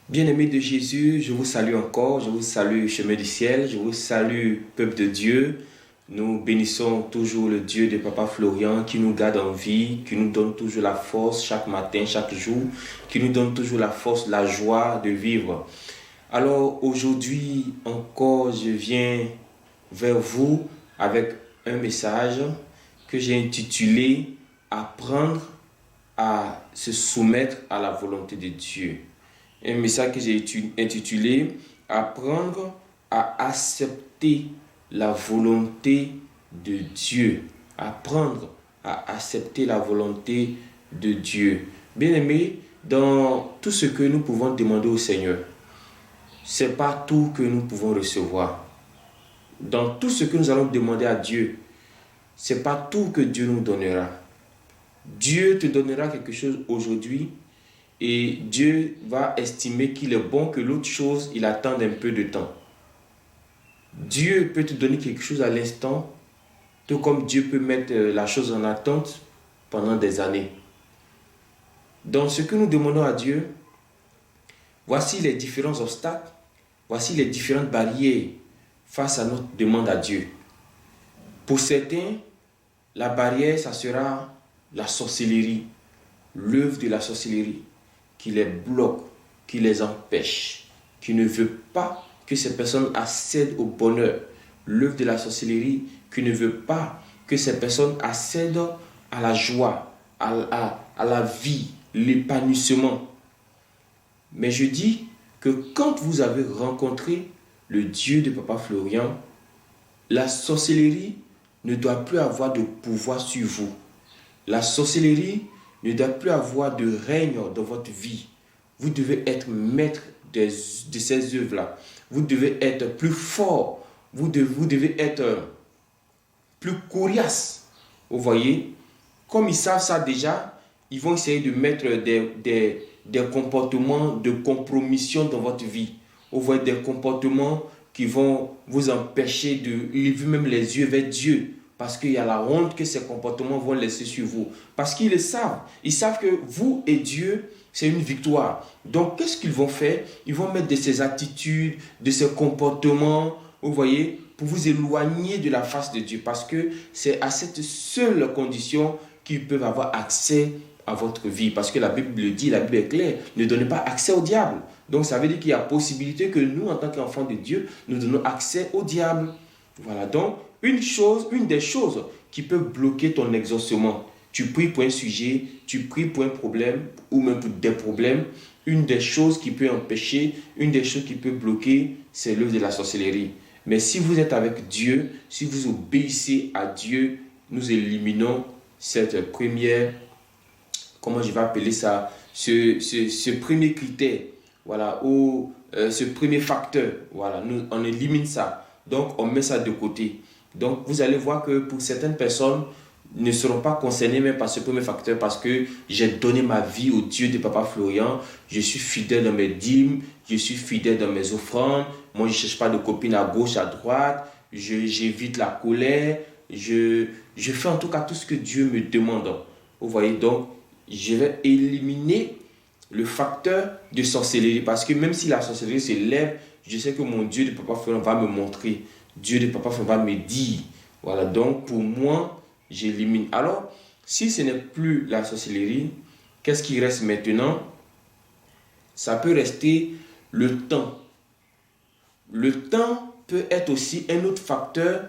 Bien-aimés de Jésus, je vous salue encore, je vous salue chemin du ciel, je vous salue peuple de Dieu. Nous bénissons toujours le Dieu de Papa Florian qui nous garde en vie, qui nous donne toujours la force chaque matin, chaque jour, qui nous donne toujours la force, la joie de vivre. Alors aujourd'hui encore, je viens vers vous avec un message que j'ai intitulé Apprendre à se soumettre à la volonté de Dieu. Un message que j'ai intitulé Apprendre à accepter la volonté de Dieu. Apprendre à accepter la volonté de Dieu. Bien-aimés, dans tout ce que nous pouvons demander au Seigneur, ce n'est pas tout que nous pouvons recevoir. Dans tout ce que nous allons demander à Dieu, ce n'est pas tout que Dieu nous donnera. Dieu te donnera quelque chose aujourd'hui et Dieu va estimer qu'il est bon que l'autre chose, il attende un peu de temps. Dieu peut te donner quelque chose à l'instant, tout comme Dieu peut mettre la chose en attente pendant des années. Dans ce que nous demandons à Dieu, voici les différents obstacles, voici les différentes barrières face à notre demande à Dieu. Pour certains, la barrière, ça sera la sorcellerie, l'œuvre de la sorcellerie qui les bloque, qui les empêche, qui ne veut pas que ces personnes accèdent au bonheur. L'œuvre de la sorcellerie qui ne veut pas que ces personnes accèdent à la joie, à la vie, l'épanouissement. Mais je dis que quand vous avez rencontré le Dieu de Papa Florian, la sorcellerie ne doit plus avoir de pouvoir sur vous. La sorcellerie ne doit plus avoir de règne dans votre vie. Vous devez être maître de ces œuvres-là. Vous devez être plus fort. Vous devez être plus coriace. Vous voyez, comme ils savent ça déjà, ils vont essayer de mettre des comportements de compromission dans votre vie. Vous voyez, des comportements qui vont vous empêcher de lever même les yeux vers Dieu. Parce qu'il y a la honte que ces comportements vont laisser sur vous. Parce qu'ils le savent. Ils savent que vous et Dieu, c'est une victoire. Donc, qu'est-ce qu'ils vont faire? Ils vont mettre de ces attitudes, de ces comportements, vous voyez, pour vous éloigner de la face de Dieu. Parce que c'est à cette seule condition qu'ils peuvent avoir accès à votre vie. Parce que la Bible le dit, la Bible est claire. Ne donnez pas accès au diable. Donc, ça veut dire qu'il y a possibilité que nous, en tant qu'enfants de Dieu, nous donnons accès au diable. Voilà, donc, une des choses qui peut bloquer ton exaucement, tu pries pour un sujet, tu pries pour un problème ou même pour des problèmes, une des choses qui peut empêcher, une des choses qui peut bloquer, c'est l'œuvre de la sorcellerie. Mais si vous êtes avec Dieu, si vous obéissez à Dieu, nous éliminons cette première, comment je vais appeler ça, ce premier critère, voilà, ou ce premier facteur, voilà, on élimine ça. Donc, on met ça de côté. Donc, vous allez voir que pour certaines personnes, ne seront pas concernées même par ce premier facteur parce que j'ai donné ma vie au Dieu de Papa Florian. Je suis fidèle dans mes dîmes, je suis fidèle dans mes offrandes. Moi, je ne cherche pas de copine à gauche, à droite. J'évite la colère. Je fais en tout cas tout ce que Dieu me demande. Vous voyez, donc, je vais éliminer le facteur de sorcellerie parce que même si la sorcellerie se lève, je sais que mon Dieu de Papa Florian va me montrer. Dieu de Papa Florian va me dire. Voilà, donc pour moi, j'élimine. Alors, si ce n'est plus la sorcellerie, qu'est-ce qui reste maintenant? Ça peut rester le temps. Le temps peut être aussi un autre facteur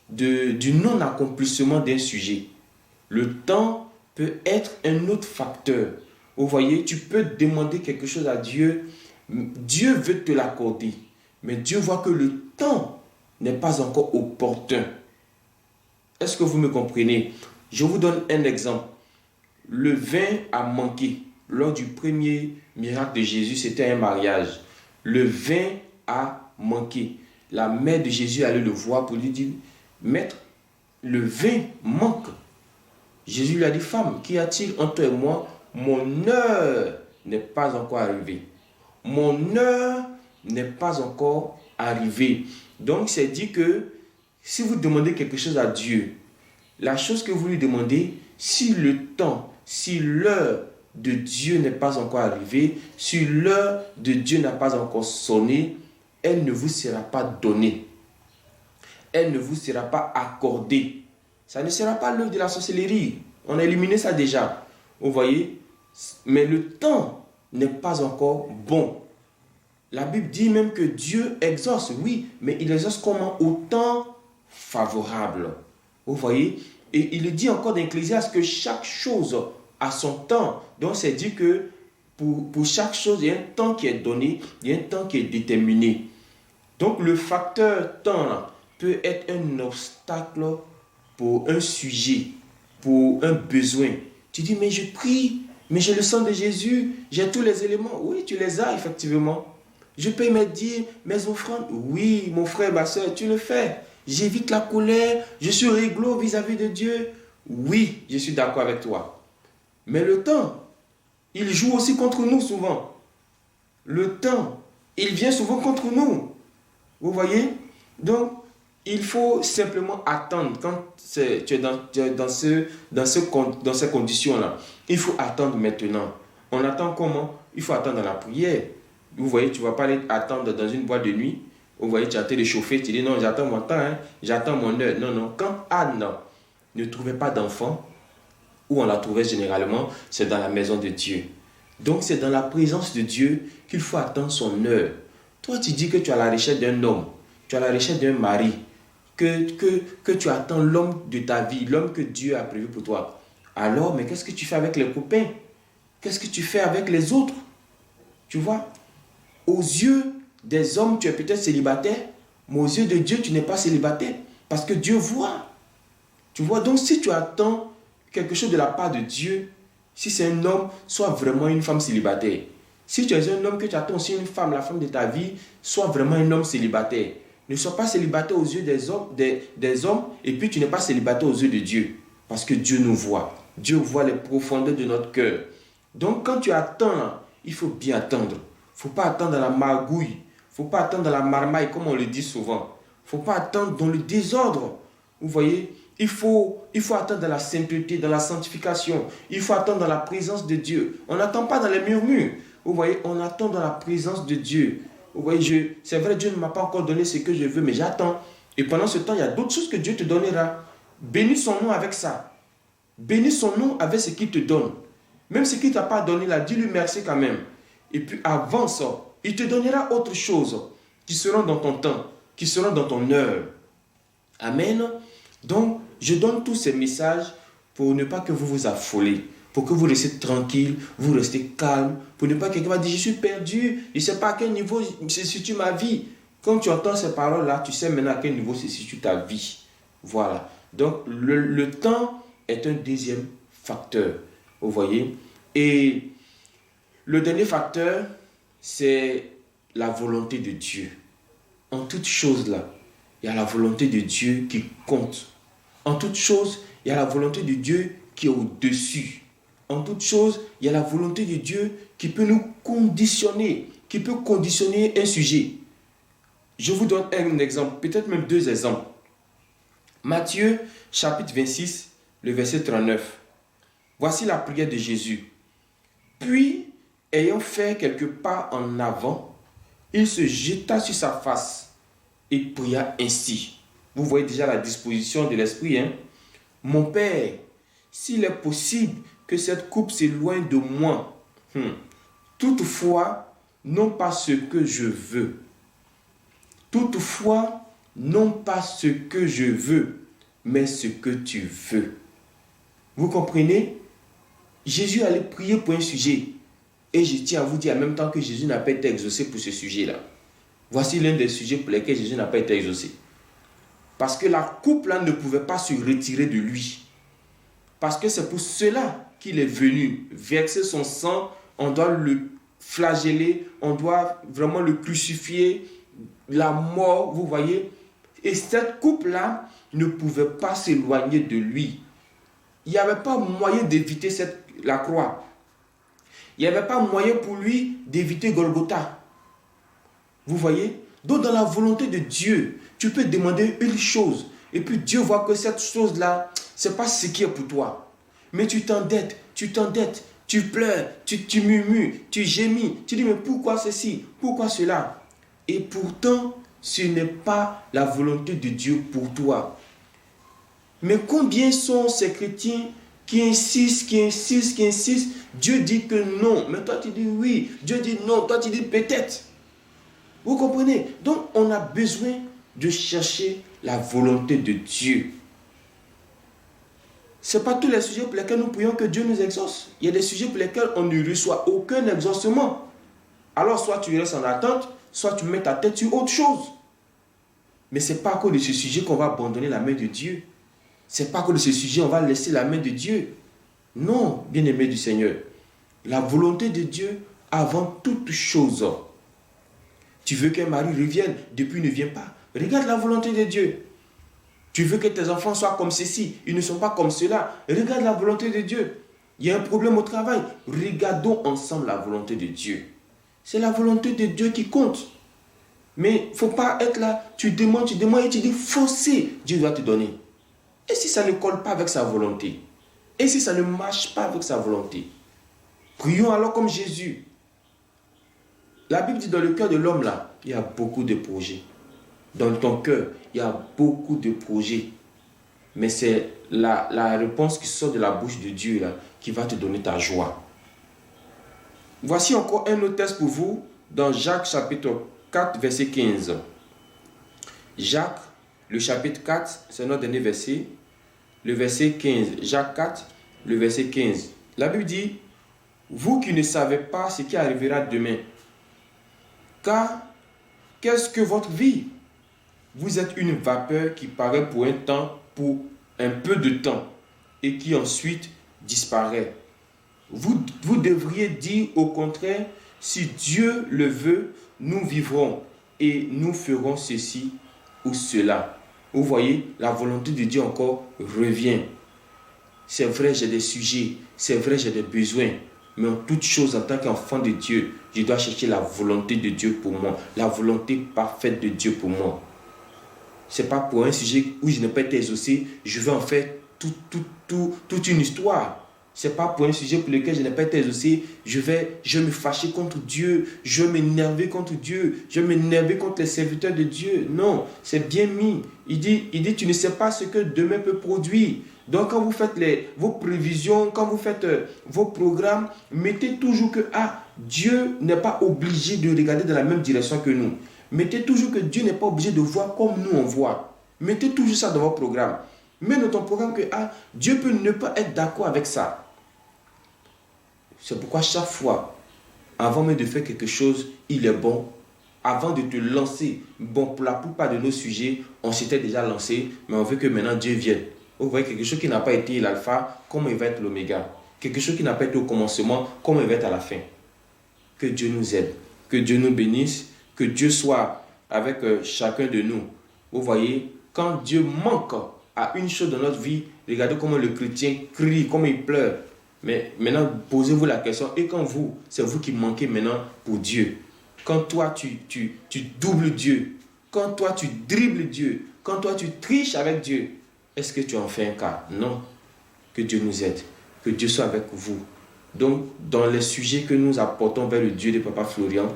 du non-accomplissement d'un sujet. Le temps peut être un autre facteur. Vous voyez, tu peux demander quelque chose à Dieu. Dieu veut te l'accorder. Mais Dieu voit que le temps n'est pas encore opportun. Est-ce que vous me comprenez? Je vous donne un exemple. Le vin a manqué. Lors du premier miracle de Jésus, c'était un mariage. Le vin a manqué. La mère de Jésus allait le voir pour lui dire, Maître, le vin manque. Jésus lui a dit, femme, qu'y a-t-il entre toi et moi? Mon heure n'est pas encore arrivée. Mon heure n'est pas encore arrivée. Donc, c'est dit que si vous demandez quelque chose à Dieu, la chose que vous lui demandez, si le temps, si l'heure de Dieu n'est pas encore arrivée, si l'heure de Dieu n'a pas encore sonné, elle ne vous sera pas donnée. Elle ne vous sera pas accordée. Ça ne sera pas l'œuvre de la sorcellerie. On a éliminé ça déjà. Vous voyez? Mais le temps n'est pas encore bon. La Bible dit même que Dieu exauce, oui, mais il exauce comment? Au temps favorable. Vous voyez? Et il dit encore dans Ecclésiaste que chaque chose a son temps. Donc c'est dit que pour chaque chose, il y a un temps qui est donné, il y a un temps qui est déterminé. Donc le facteur temps là, peut être un obstacle pour un sujet, pour un besoin. Tu dis, mais je prie, mais j'ai le sang de Jésus, j'ai tous les éléments. Oui, tu les as effectivement. Je paye mes dîmes, mes offrandes. Oui, mon frère, ma soeur, tu le fais. J'évite la colère, je suis réglo vis-à-vis de Dieu. Oui, je suis d'accord avec toi. Mais le temps, il joue aussi contre nous souvent. Le temps, il vient souvent contre nous. Vous voyez? Donc, il faut simplement attendre. Quand tu es dans ces conditions-là, il faut attendre maintenant. On attend comment? Il faut attendre dans la prière. Vous voyez, tu ne vas pas aller attendre dans une boîte de nuit. Vous voyez, tu as été réchauffé. Tu dis non, j'attends mon temps, hein, j'attends mon heure. Non, non. Quand Anne ne trouvait pas d'enfant, où on la trouvait généralement, c'est dans la maison de Dieu. Donc, c'est dans la présence de Dieu qu'il faut attendre son heure. Toi, tu dis que tu as la recherche d'un homme, tu as la recherche d'un mari, que tu attends l'homme de ta vie, l'homme que Dieu a prévu pour toi. Alors, mais qu'est-ce que tu fais avec les copains? Qu'est-ce que tu fais avec les autres? Tu vois? Aux yeux des hommes, tu es peut-être célibataire, mais aux yeux de Dieu, tu n'es pas célibataire. Parce que Dieu voit. Tu vois? Donc, si tu attends quelque chose de la part de Dieu, si c'est un homme, sois vraiment une femme célibataire. Si tu es un homme que tu attends aussi une femme, la femme de ta vie, sois vraiment un homme célibataire. Ne sois pas célibataire aux yeux des hommes et puis tu n'es pas célibataire aux yeux de Dieu. Parce que Dieu nous voit. Dieu voit les profondeurs de notre cœur. Donc quand tu attends, il faut bien attendre. Il ne faut pas attendre dans la magouille. Il ne faut pas attendre dans la marmaille comme on le dit souvent. Il ne faut pas attendre dans le désordre. Vous voyez, il faut attendre dans la sainteté, dans la sanctification. Il faut attendre dans la présence de Dieu. On n'attend pas dans les murmures. Vous voyez, on attend dans la présence de Dieu. Vous voyez, c'est vrai, Dieu ne m'a pas encore donné ce que je veux, mais j'attends. Et pendant ce temps, il y a d'autres choses que Dieu te donnera. Bénis son nom avec ça. Bénis son nom avec ce qu'il te donne. Même ce qu'il ne t'a pas donné là, dis-lui merci quand même. Et puis avance. Il te donnera autre chose qui seront dans ton temps, qui seront dans ton heure. Amen. Donc, je donne tous ces messages pour ne pas que vous vous affolez. Pour que vous restez tranquille, vous restez calme, pour ne pas que quelqu'un va dire, je suis perdu, je ne sais pas à quel niveau se situe ma vie. Quand tu entends ces paroles-là, tu sais maintenant à quel niveau se situe ta vie. Voilà. Donc, le temps est un deuxième facteur. Vous voyez? Et le dernier facteur, c'est la volonté de Dieu. En toute chose là, il y a la volonté de Dieu qui compte. En toute chose, il y a la volonté de Dieu qui est au-dessus. En toute chose, il y a la volonté de Dieu qui peut nous conditionner, qui peut conditionner un sujet. Je vous donne un exemple, peut-être même deux exemples. Matthieu, chapitre 26, le verset 39. Voici la prière de Jésus. Puis, ayant fait quelques pas en avant, il se jeta sur sa face et pria ainsi. Vous voyez déjà la disposition de l'esprit, hein? Mon Père, s'il est possible que cette coupe s'éloigne de moi, toutefois, non pas ce que je veux. Toutefois, non pas ce que je veux, mais ce que tu veux. Vous comprenez? Jésus allait prier pour un sujet. Et je tiens à vous dire en même temps que Jésus n'a pas été exaucé pour ce sujet-là. Voici l'un des sujets pour lesquels Jésus n'a pas été exaucé. Parce que la coupe-là ne pouvait pas se retirer de lui. Parce que c'est pour cela qu'il est venu verser son sang. On doit le flageller, on doit vraiment le crucifier, la mort, vous voyez. Et cette coupe-là ne pouvait pas s'éloigner de lui. Il n'y avait pas moyen d'éviter la croix. Il n'y avait pas moyen pour lui d'éviter Golgotha. Vous voyez? Donc dans la volonté de Dieu, tu peux demander une chose. Et puis Dieu voit que cette chose-là, ce n'est pas ce qui est pour toi. Mais tu t'endettes. Tu pleures, tu murmures, tu gémis. Tu dis, mais pourquoi ceci? Pourquoi cela? Et pourtant, ce n'est pas la volonté de Dieu pour toi. Mais combien sont ces chrétiens qui insistent, qui insistent, qui insistent? Dieu dit que non, mais toi tu dis oui. Dieu dit non, toi tu dis peut-être. Vous comprenez? Donc on a besoin de chercher la volonté de Dieu. Ce n'est pas tous les sujets pour lesquels nous prions que Dieu nous exauce. Il y a des sujets pour lesquels on ne reçoit aucun exaucement. Alors soit tu restes en attente, soit tu mets ta tête sur autre chose. Mais ce n'est pas à cause de ce sujet qu'on va abandonner la main de Dieu. Ce n'est pas à cause de ce sujet qu'on va laisser la main de Dieu. Non, bien-aimé du Seigneur. La volonté de Dieu avant toute chose. Tu veux qu'un mari revienne, depuis il ne vient pas. Regarde la volonté de Dieu. Tu veux que tes enfants soient comme ceci, ils ne sont pas comme cela. Regarde la volonté de Dieu. Il y a un problème au travail. Regardons ensemble la volonté de Dieu. C'est la volonté de Dieu qui compte. Mais il ne faut pas être là, tu demandes et tu dis forcez, Dieu doit te donner. Et si ça ne colle pas avec sa volonté? Et si ça ne marche pas avec sa volonté? Prions alors comme Jésus. La Bible dit dans le cœur de l'homme là, il y a beaucoup de projets. Dans ton cœur, il y a beaucoup de projets. Mais c'est la réponse qui sort de la bouche de Dieu là, qui va te donner ta joie. Voici encore un autre texte pour vous dans Jacques chapitre 4 verset 15. Jacques, le chapitre 4, c'est notre dernier verset. Le verset 15. Jacques 4, le verset 15. La Bible dit, vous qui ne savez pas ce qui arrivera demain, car qu'est-ce que votre vie? Vous êtes une vapeur qui paraît pour un temps, pour un peu de temps, et qui ensuite disparaît. Vous devriez dire au contraire, si Dieu le veut, nous vivrons et nous ferons ceci ou cela. Vous voyez, la volonté de Dieu encore revient. C'est vrai, j'ai des sujets, c'est vrai, j'ai des besoins, mais en toute chose, en tant qu'enfant de Dieu, je dois chercher la volonté de Dieu pour moi, la volonté parfaite de Dieu pour moi. Ce n'est pas pour un sujet où je n'ai pas été exaucé, je vais en faire toute une histoire. Ce n'est pas pour un sujet pour lequel je n'ai pas été exaucé, je vais me fâcher contre Dieu, je vais m'énerver contre Dieu, je vais m'énerver contre les serviteurs de Dieu. Non, c'est bien mis. Il dit, tu ne sais pas ce que demain peut produire. Donc quand vous faites vos prévisions, quand vous faites vos programmes, mettez toujours que Dieu n'est pas obligé de regarder dans la même direction que nous. Mettez toujours que Dieu n'est pas obligé de voir comme nous on voit. Mettez toujours ça dans votre programme. Mets dans ton programme que Dieu peut ne pas être d'accord avec ça. C'est pourquoi chaque fois, avant même de faire quelque chose, il est bon, avant de te lancer, bon, pour la plupart de nos sujets, on s'était déjà lancé, mais on veut que maintenant Dieu vienne. Vous voyez, quelque chose qui n'a pas été l'alpha, comment il va être l'oméga? Quelque chose qui n'a pas été au commencement, comment il va être à la fin? Que Dieu nous aide, que Dieu nous bénisse, que Dieu soit avec chacun de nous. Vous voyez, quand Dieu manque à une chose dans notre vie, regardez comment le chrétien crie, comment il pleure. Mais maintenant, posez-vous la question, et quand c'est vous qui manquez maintenant pour Dieu. Quand toi, tu doubles Dieu, quand toi, tu dribbles Dieu, quand toi, tu triches avec Dieu, est-ce que tu en fais un cas? Non. Que Dieu nous aide, que Dieu soit avec vous. Donc, dans les sujets que nous apportons vers le Dieu de Papa Florian,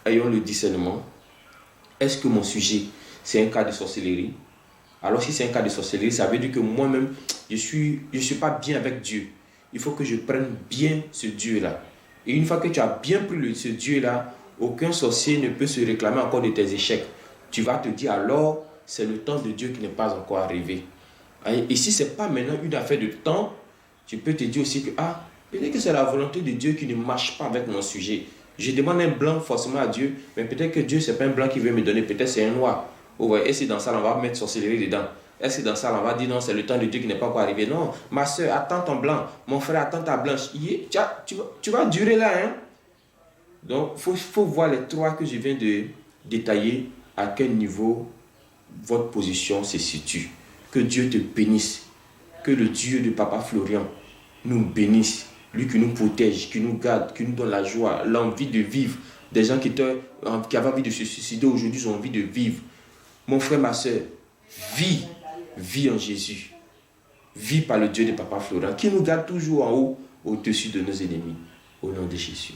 ayons le discernement. Est-ce que mon sujet, c'est un cas de sorcellerie? Alors, si c'est un cas de sorcellerie, ça veut dire que moi-même, je suis pas bien avec Dieu. Il faut que je prenne bien ce Dieu-là. Et une fois que tu as bien pris ce Dieu-là, aucun sorcier ne peut se réclamer encore de tes échecs. Tu vas te dire alors, c'est le temps de Dieu qui n'est pas encore arrivé. Et si ce n'est pas maintenant une affaire de temps, tu peux te dire aussi que peut-être que c'est la volonté de Dieu qui ne marche pas avec mon sujet. Je demande un blanc forcément à Dieu, mais peut-être que Dieu, ce n'est pas un blanc qu'il veut me donner, peut-être c'est un noir. Et si dans ça, on va mettre sorcellerie dedans. Est-ce que dans ça, on va dire non, c'est le temps de Dieu qui n'est pas encore arrivé? Non, ma soeur, attends ton blanc. Mon frère, attends ta blanche. Tu vas durer là. Hein? Donc, il faut voir les trois que je viens de détailler, à quel niveau votre position se situe. Que Dieu te bénisse. Que le Dieu de Papa Florian nous bénisse. Lui qui nous protège, qui nous garde, qui nous donne la joie, l'envie de vivre. Des gens qui avaient envie de se suicider aujourd'hui ont envie de vivre. Mon frère, ma soeur, vis en Jésus. Vis par le Dieu de Papa Florian, qui nous garde toujours en haut, au-dessus de nos ennemis. Au nom de Jésus.